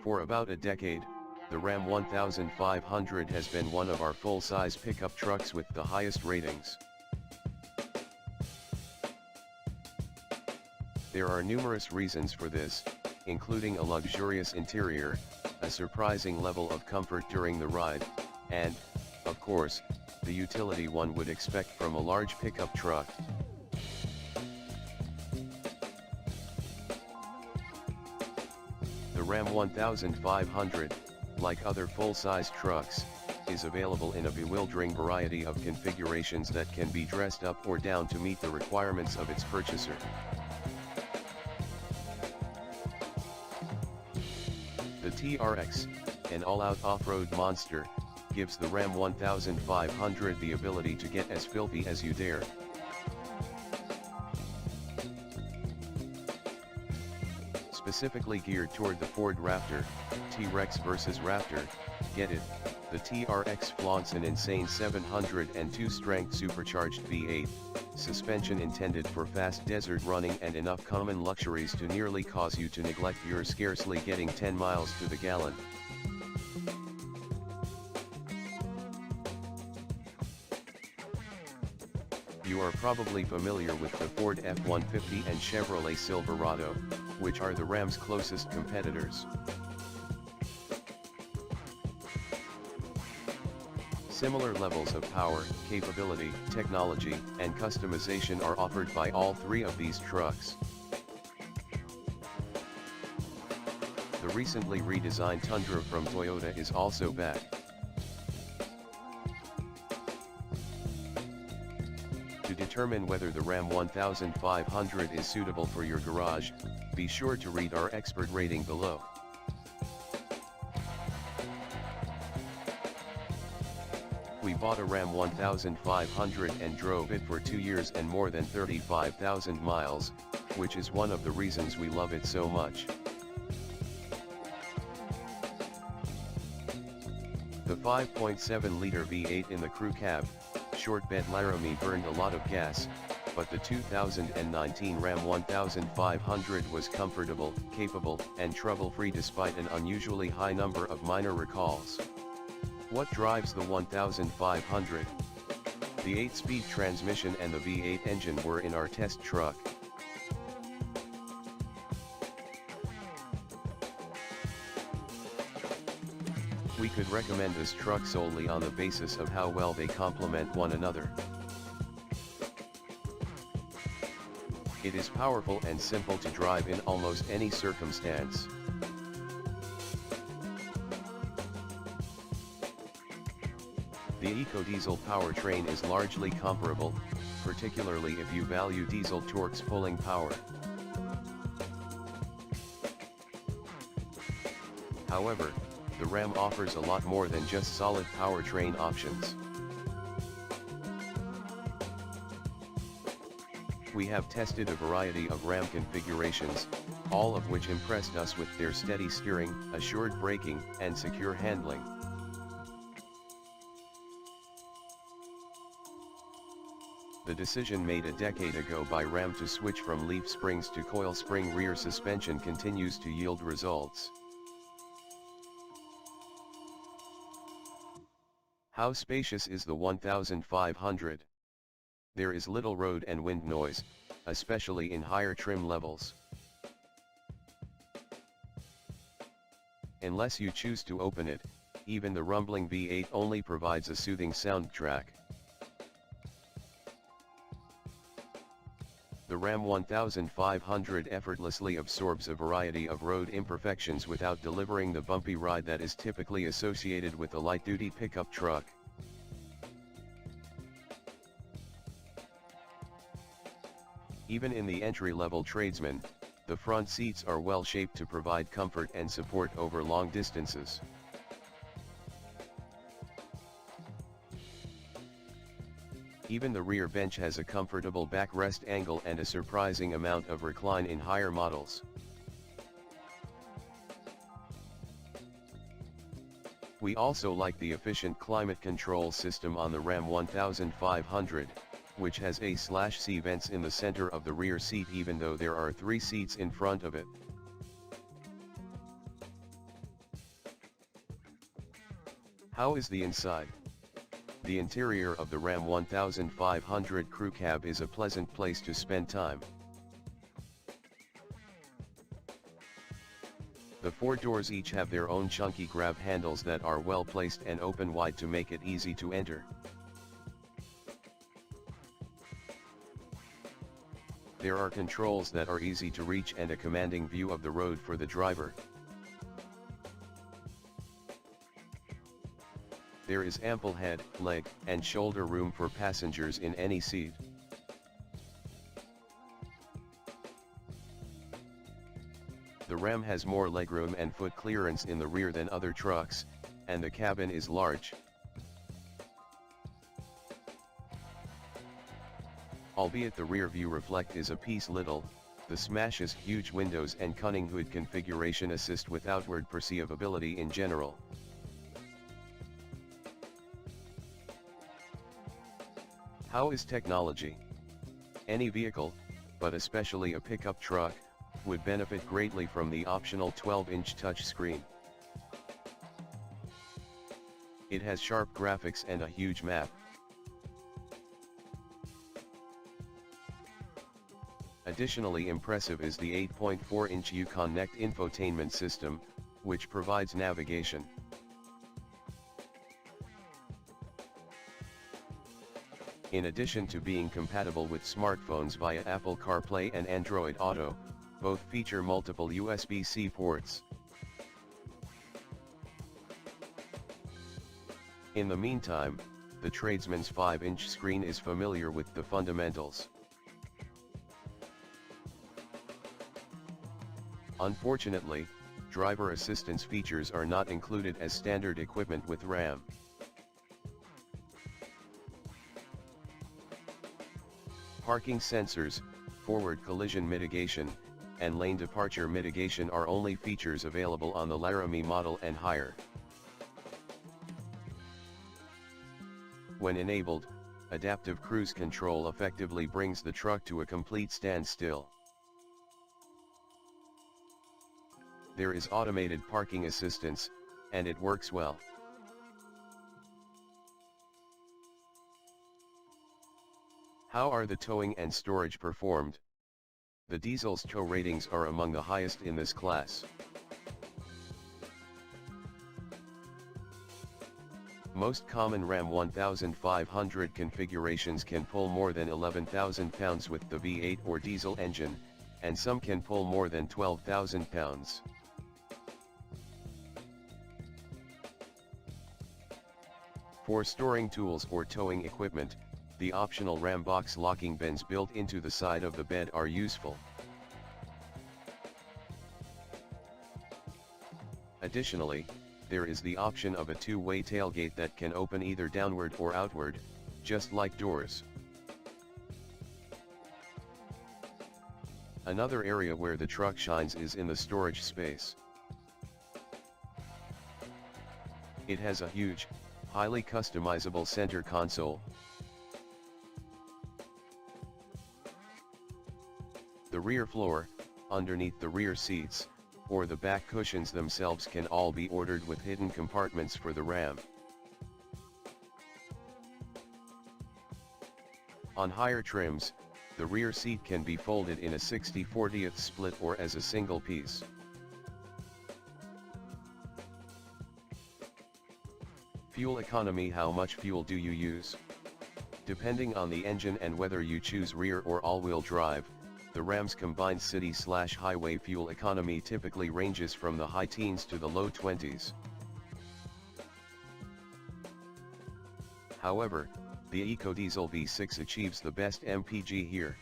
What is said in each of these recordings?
For about a decade, the Ram 1500 has been one of our full-size pickup trucks with the highest ratings. There are numerous reasons for this, including a luxurious interior, a surprising level of comfort during the ride, and, of course, the utility one would expect from a large pickup truck. The Ram 1500, like other full-size trucks, is available in a bewildering variety of configurations that can be dressed up or down to meet the requirements of its purchaser. The TRX, an all-out off-road monster, gives the Ram 1500 the ability to get as filthy as you dare. Specifically geared toward the Ford Raptor, T-Rex vs Raptor, get it, the TRX flaunts an insane 702 strength supercharged V8, suspension intended for fast desert running and enough common luxuries to nearly cause you to neglect your scarcely getting 10 miles to the gallon. You are probably familiar with the Ford F-150 and Chevrolet Silverado, which are the Ram's closest competitors. Similar levels of power, capability, technology, and customization are offered by all three of these trucks. The recently redesigned Tundra from Toyota is also back. To determine whether the Ram 1500 is suitable for your garage, be sure to read our expert rating below. We bought a Ram 1500 and drove it for 2 years and more than 35,000 miles, which is one of the reasons we love it so much. The 5.7-liter V8 in the crew cab, short bed Laramie burned a lot of gas, but the 2019 Ram 1500 was comfortable, capable, and trouble-free despite an unusually high number of minor recalls. What drives the 1500? The 8-speed transmission and the V8 engine were in our test truck. We could recommend this truck solely on the basis of how well they complement one another. It is powerful and simple to drive in almost any circumstance. The eco-diesel powertrain is largely comparable, particularly if you value diesel torque's pulling power. However, the Ram offers a lot more than just solid powertrain options. We have tested a variety of Ram configurations, all of which impressed us with their steady steering, assured braking, and secure handling. The decision made a decade ago by Ram to switch from leaf springs to coil spring rear suspension continues to yield results. How spacious is the 1500? There is little road and wind noise, especially in higher trim levels. Unless you choose to open it, even the rumbling V8 only provides a soothing soundtrack. The Ram 1500 effortlessly absorbs a variety of road imperfections without delivering the bumpy ride that is typically associated with a light-duty pickup truck. Even in the entry-level tradesman, the front seats are well shaped to provide comfort and support over long distances. Even the rear bench has a comfortable backrest angle and a surprising amount of recline in higher models. We also like the efficient climate control system on the Ram 1500, which has A/C vents in the center of the rear seat even though there are 3 seats in front of it. How is the inside? The interior of the Ram 1500 crew cab is a pleasant place to spend time. The four doors each have their own chunky grab handles that are well placed and open wide to make it easy to enter. There are controls that are easy to reach and a commanding view of the road for the driver. There is ample head, leg, and shoulder room for passengers in any seat. The Ram has more legroom and foot clearance in the rear than other trucks, and the cabin is large. Albeit the rear view reflect is a piece little, the Smash's huge windows and cunning hood configuration assist with outward perceivability in general. How is technology? Any vehicle, but especially a pickup truck, would benefit greatly from the optional 12-inch touchscreen. It has sharp graphics and a huge map. Additionally impressive is the 8.4-inch Uconnect infotainment system, which provides navigation. In addition to being compatible with smartphones via Apple CarPlay and Android Auto, both feature multiple USB-C ports. In the meantime, the tradesman's 5-inch screen is familiar with the fundamentals. Unfortunately, driver assistance features are not included as standard equipment with Ram. Parking sensors, forward collision mitigation, and lane departure mitigation are only features available on the Laramie model and higher. When enabled, adaptive cruise control effectively brings the truck to a complete standstill. There is automated parking assistance, and it works well. How are the towing and storage performed? The diesel's tow ratings are among the highest in this class. Most common Ram 1500 configurations can pull more than 11,000 pounds with the V8 or diesel engine, and some can pull more than 12,000 pounds. For storing tools or towing equipment, the optional Ram box locking bins built into the side of the bed are useful. Additionally, there is the option of a two-way tailgate that can open either downward or outward, just like doors. Another area where the truck shines is in the storage space. It has a huge, highly customizable center console. The rear floor, underneath the rear seats, or the back cushions themselves can all be ordered with hidden compartments for the Ram. On higher trims, the rear seat can be folded in a 60/40 split or as a single piece. Fuel economy. How much fuel do you use? Depending on the engine and whether you choose rear or all-wheel drive, the Ram's combined city/highway fuel economy typically ranges from the high teens to the low 20s. However, the EcoDiesel V6 achieves the best MPG here.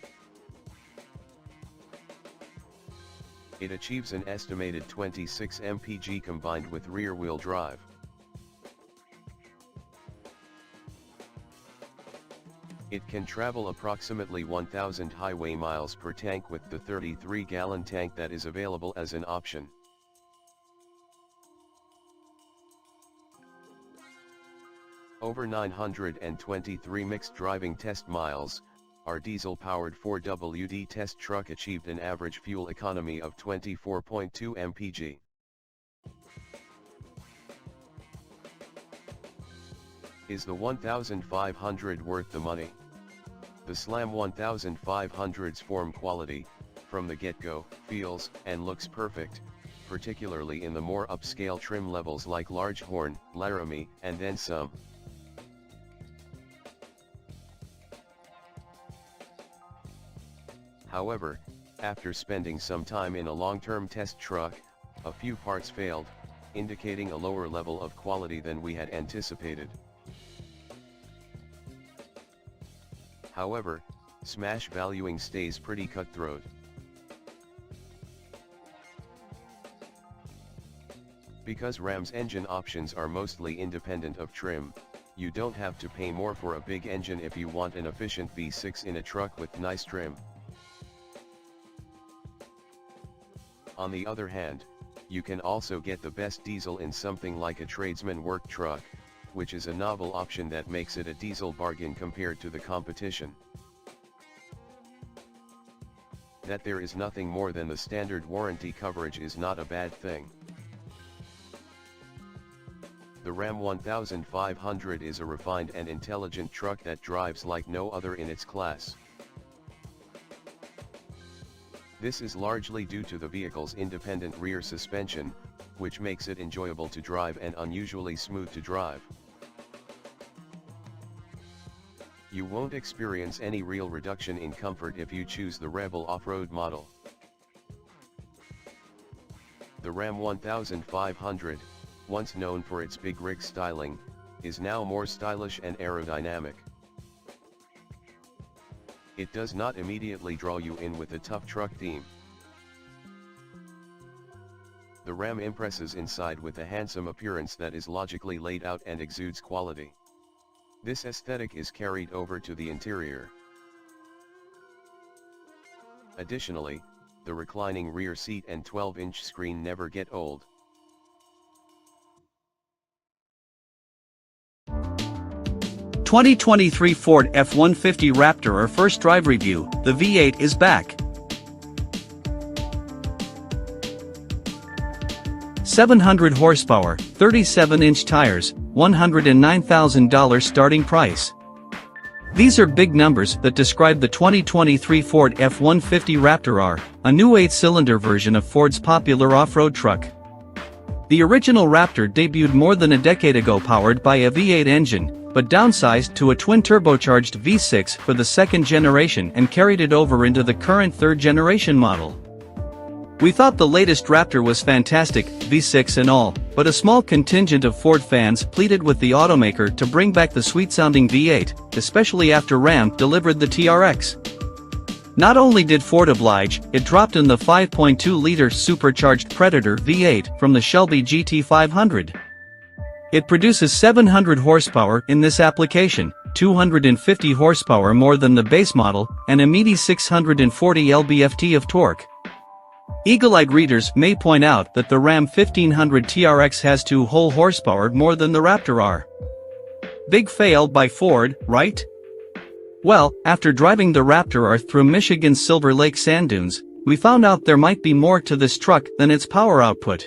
It achieves an estimated 26 mpg combined with rear-wheel drive. It can travel approximately 1,000 highway miles per tank with the 33-gallon tank that is available as an option. Over 923 mixed driving test miles, our diesel-powered 4WD test truck achieved an average fuel economy of 24.2 mpg. Is the 1500 worth the money? The Slam 1500's form quality, from the get-go, feels and looks perfect, particularly in the more upscale trim levels like Large Horn, Laramie, and then some. However, after spending some time in a long-term test truck, a few parts failed, indicating a lower level of quality than we had anticipated. However, smash valuing stays pretty cutthroat. Because Ram's engine options are mostly independent of trim, you don't have to pay more for a big engine if you want an efficient V6 in a truck with nice trim. On the other hand, you can also get the best diesel in something like a tradesman work truck, which is a novel option that makes it a diesel bargain compared to the competition. That there is nothing more than the standard warranty coverage is not a bad thing. The Ram 1500 is a refined and intelligent truck that drives like no other in its class. This is largely due to the vehicle's independent rear suspension, which makes it enjoyable to drive and unusually smooth to drive. You won't experience any real reduction in comfort if you choose the Rebel off-road model. The Ram 1500, once known for its big rig styling, is now more stylish and aerodynamic. It does not immediately draw you in with the tough truck theme. The Ram impresses inside with a handsome appearance that is logically laid out and exudes quality. This aesthetic is carried over to the interior. Additionally, the reclining rear seat and 12-inch screen never get old. "2023 Ford F-150 Raptor or First Drive Review, the V8 is back. 700 horsepower, 37-inch tires, $109,000 starting price. These are big numbers that describe the 2023 Ford F-150 Raptor R, a new 8-cylinder version of Ford's popular off-road truck. The original Raptor debuted more than a decade ago powered by a V8 engine, but downsized to a twin-turbocharged V6 for the second generation and carried it over into the current third-generation model. We thought the latest Raptor was fantastic, V6 and all, but a small contingent of Ford fans pleaded with the automaker to bring back the sweet-sounding V8, especially after Ram delivered the TRX. Not only did Ford oblige, it dropped in the 5.2-liter supercharged Predator V8 from the Shelby GT500. It produces 700 horsepower in this application, 250 horsepower more than the base model, and a meaty 640 lb-ft of torque. Eagle-eyed readers may point out that the Ram 1500 TRX has 2 whole horsepower more than the Raptor R. Big fail by Ford, right? Well, after driving the Raptor R through Michigan's Silver Lake sand dunes, we found out there might be more to this truck than its power output.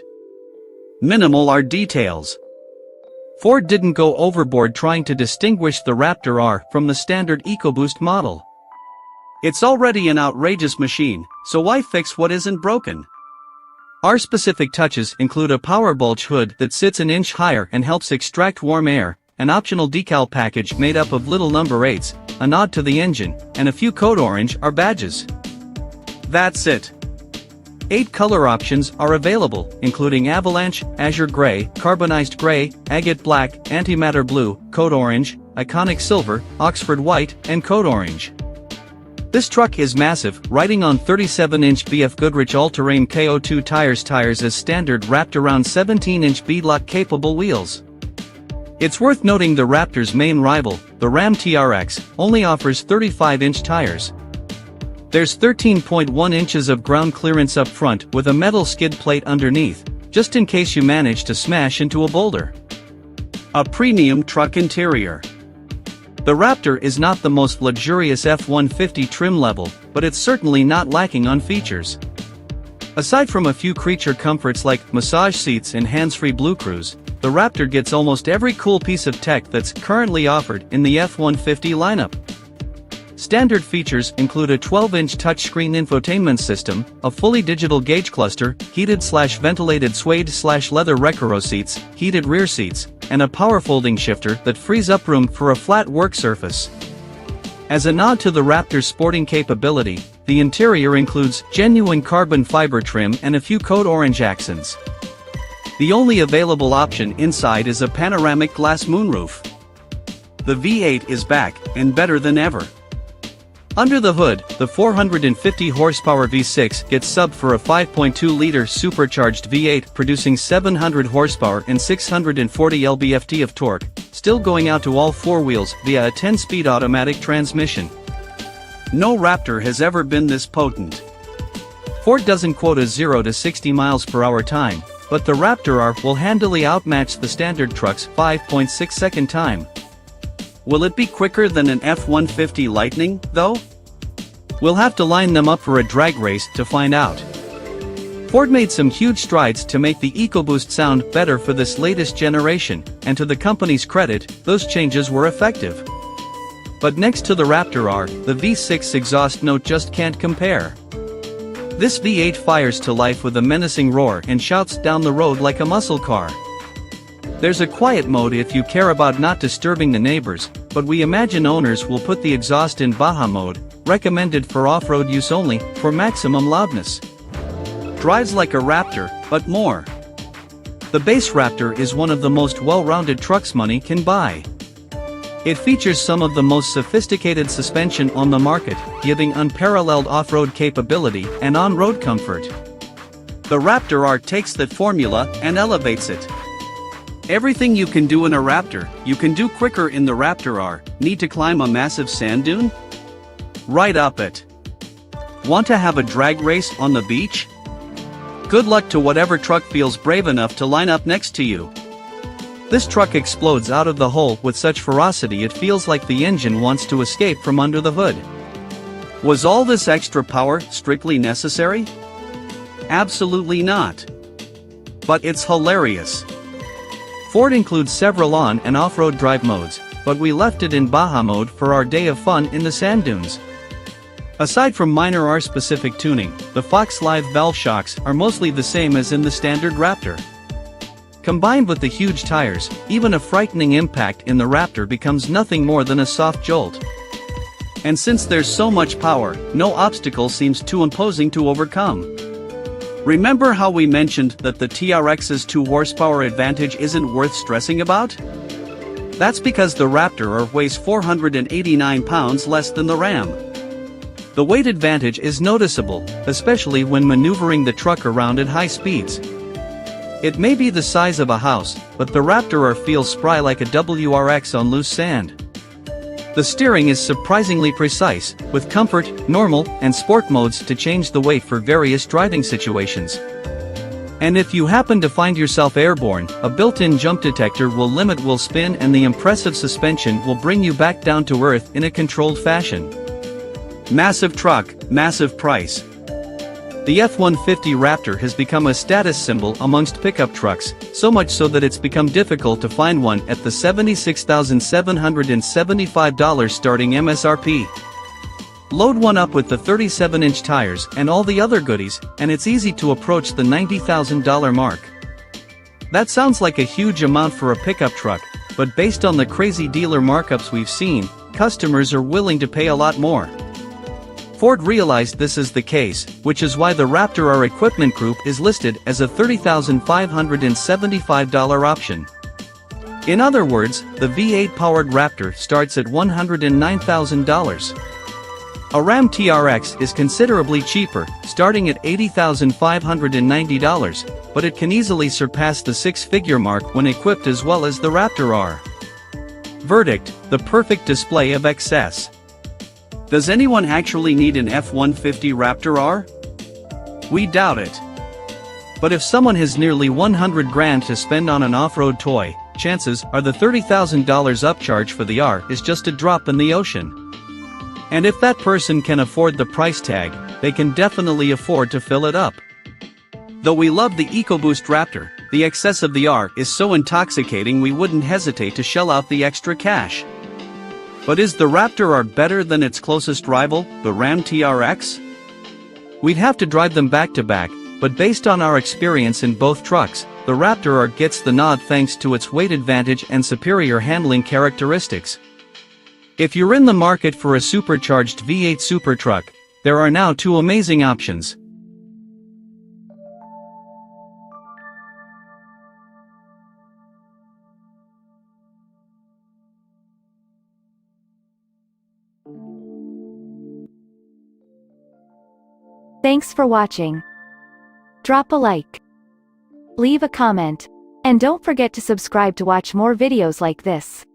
Minimal are details. Ford didn't go overboard trying to distinguish the Raptor R from the standard EcoBoost model. It's already an outrageous machine, so why fix what isn't broken? Our specific touches include a power bulge hood that sits an inch higher and helps extract warm air, an optional decal package made up of little number 8s, a nod to the engine, and a few code orange are badges. That's it. 8 color options are available, including Avalanche, Azure Gray, Carbonized Gray, Agate Black, Antimatter Blue, Code Orange, Iconic Silver, Oxford White, and Code Orange. This truck is massive, riding on 37-inch BF Goodrich all-terrain KO2 tires as standard wrapped around 17-inch beadlock-capable wheels. It's worth noting the Raptor's main rival, the Ram TRX, only offers 35-inch tires. There's 13.1 inches of ground clearance up front with a metal skid plate underneath, just in case you manage to smash into a boulder. A premium truck interior. The Raptor is not the most luxurious F-150 trim level, but it's certainly not lacking on features. Aside from a few creature comforts like massage seats and hands-free Blue Cruise, the Raptor gets almost every cool piece of tech that's currently offered in the F-150 lineup. Standard features include a 12-inch touchscreen infotainment system, a fully digital gauge cluster, heated/ventilated suede/leather Recaro seats, heated rear seats, and a power folding shifter that frees up room for a flat work surface. As a nod to the Raptor's sporting capability, the interior includes genuine carbon fiber trim and a few code orange accents. The only available option inside is a panoramic glass moonroof. The V8 is back, and better than ever. Under the hood, the 450 horsepower V6 gets subbed for a 5.2-liter supercharged V8 producing 700 horsepower and 640 lb-ft of torque, still going out to all four wheels via a 10-speed automatic transmission. No Raptor has ever been this potent. Ford doesn't quote a 0 to 60 miles per hour time, but the Raptor R will handily outmatch the standard truck's 5.6-second time. Will it be quicker than an F-150 Lightning, though? We'll have to line them up for a drag race to find out. Ford made some huge strides to make the EcoBoost sound better for this latest generation, and to the company's credit, those changes were effective. But next to the Raptor R, the V6 exhaust note just can't compare. This V8 fires to life with a menacing roar and shouts down the road like a muscle car. There's a quiet mode if you care about not disturbing the neighbors, but we imagine owners will put the exhaust in Baja mode, recommended for off-road use only, for maximum loudness. Drives like a Raptor, but more. The base Raptor is one of the most well-rounded trucks money can buy. It features some of the most sophisticated suspension on the market, giving unparalleled off-road capability and on-road comfort. The Raptor R takes that formula and elevates it. Everything you can do in a Raptor, you can do quicker in the Raptor R. Need to climb a massive sand dune? Right up it. Want to have a drag race on the beach? Good luck to whatever truck feels brave enough to line up next to you. This truck explodes out of the hole with such ferocity it feels like the engine wants to escape from under the hood. Was all this extra power strictly necessary? Absolutely not. But it's hilarious. Ford includes several on- and off-road drive modes, but we left it in Baja mode for our day of fun in the sand dunes. Aside from minor R-specific tuning, the Fox Live valve shocks are mostly the same as in the standard Raptor. Combined with the huge tires, even a frightening impact in the Raptor becomes nothing more than a soft jolt. And since there's so much power, no obstacle seems too imposing to overcome. Remember how we mentioned that the TRX's 2 horsepower advantage isn't worth stressing about? That's because the Raptor R weighs 489 pounds less than the Ram. The weight advantage is noticeable, especially when maneuvering the truck around at high speeds. It may be the size of a house, but the Raptor R feels spry like a WRX on loose sand. The steering is surprisingly precise, with comfort, normal, and sport modes to change the weight for various driving situations. And if you happen to find yourself airborne, a built-in jump detector will limit wheel spin and the impressive suspension will bring you back down to earth in a controlled fashion. Massive truck, massive price. The F-150 Raptor has become a status symbol amongst pickup trucks, so much so that it's become difficult to find one at the $76,775 starting MSRP. Load one up with the 37-inch tires and all the other goodies, and it's easy to approach the $90,000 mark. That sounds like a huge amount for a pickup truck, but based on the crazy dealer markups we've seen, customers are willing to pay a lot more. Ford realized this is the case, which is why the Raptor R Equipment Group is listed as a $30,575 option. In other words, the V8-powered Raptor starts at $109,000. A Ram TRX is considerably cheaper, starting at $80,590, but it can easily surpass the six-figure mark when equipped as well as the Raptor R. Verdict: the perfect display of excess. Does anyone actually need an F-150 Raptor R? We doubt it. But if someone has nearly 100 grand to spend on an off-road toy, chances are the $30,000 upcharge for the R is just a drop in the ocean. And if that person can afford the price tag, they can definitely afford to fill it up. Though we love the EcoBoost Raptor, the excess of the R is so intoxicating we wouldn't hesitate to shell out the extra cash. But is the Raptor R better than its closest rival, the Ram TRX? We'd have to drive them back to back, but based on our experience in both trucks, the Raptor R gets the nod thanks to its weight advantage and superior handling characteristics. If you're in the market for a supercharged V8 super truck, there are now two amazing options. Thanks for watching. Drop a like, leave a comment, and don't forget to subscribe to watch more videos like this.